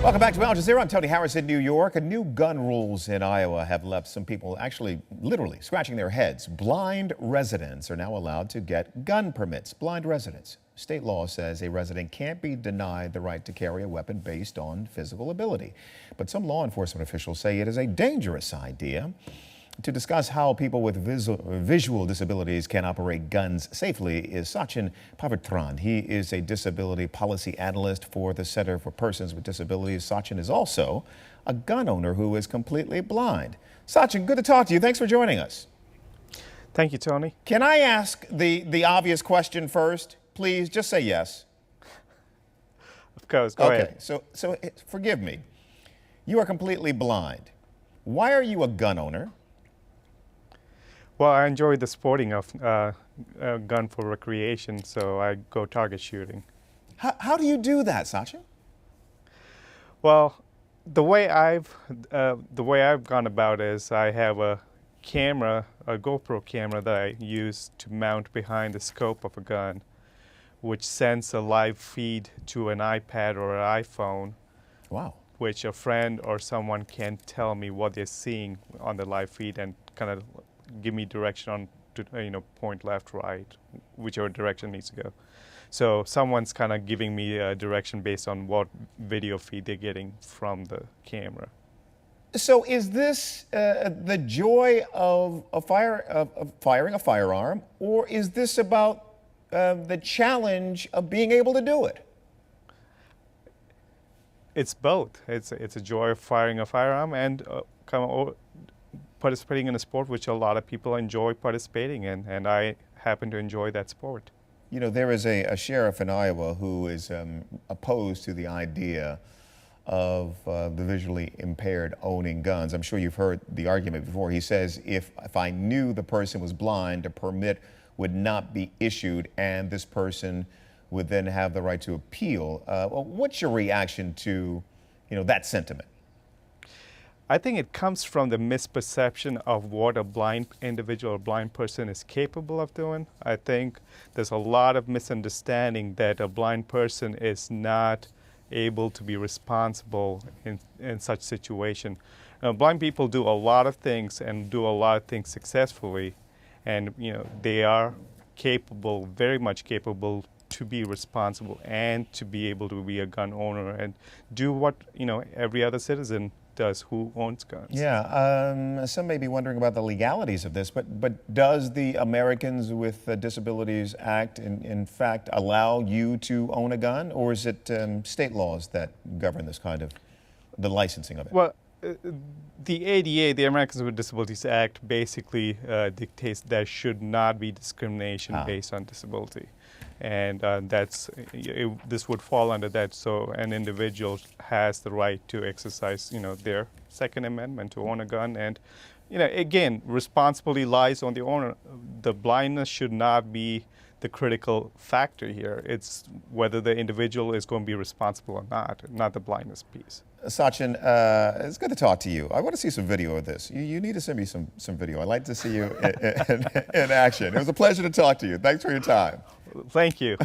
Welcome back to Aljazeera. I'm Tony Harris in New York. New gun rules in Iowa have left some people actually literally scratching their heads. Blind residents are now allowed to get gun permits. Blind residents. State law says a resident can't be denied the right to carry a weapon based on physical ability. But some law enforcement officials say it is a dangerous idea. To discuss how people with visual disabilities can operate guns safely is Sachin Pavithran. He is a disability policy analyst for the Center for Persons with Disabilities. Sachin is also a gun owner who is completely blind. Sachin, good to talk to you. Thanks for joining us. Thank you, Tony. Can I ask the obvious question first? Please, just say yes. Of course, go ahead. So forgive me. You are completely blind. Why are you a gun owner? Well, I enjoy the sporting of a gun for recreation, so I go target shooting. How do you do that, Sachin? Well, the way I've gone about is I have a camera, a GoPro camera that I use to mount behind the scope of a gun, which sends a live feed to an iPad or an iPhone. Wow. Which a friend or someone can tell me what they're seeing on the live feed and kind of give me direction on to point left, right, whichever direction needs to go. So someone's kind of giving me a direction based on what video feed they're getting from the camera. So is this the joy of firing a firearm, or is this about the challenge of being able to do it? It's both. It's a joy of firing a firearm and kind of participating in a sport which a lot of people enjoy participating in, and I happen to enjoy that sport. You know, there is a sheriff in Iowa who is opposed to the idea of the visually impaired owning guns. I'm sure you've heard the argument before. He says if I knew the person was blind, a permit would not be issued and this person would then have the right to appeal. Well, what's your reaction to that sentiment? I think it comes from the misperception of what a blind individual or blind person is capable of doing. I think there's a lot of misunderstanding that a blind person is not able to be responsible in such situation. Blind people do a lot of things and do a lot of things successfully, and they are capable, very much capable, to be responsible and to be able to be a gun owner and do what every other citizen does who owns guns. Yeah, some may be wondering about the legalities of this, but does the Americans with Disabilities Act in fact allow you to own a gun, or is it state laws that govern this kind of the licensing of it? Well, the ADA, the Americans with Disabilities Act, basically dictates there should not be discrimination based on disability. And this would fall under that. So an individual has the right to exercise, their Second Amendment to own a gun. And, again, responsibility lies on the owner. The blindness should not be the critical factor here. It's whether the individual is going to be responsible or not the blindness piece. Sachin, it's good to talk to you. I want to see some video of this. You need to send me some video. I'd like to see you in action. It was a pleasure to talk to you. Thanks for your time. Thank you.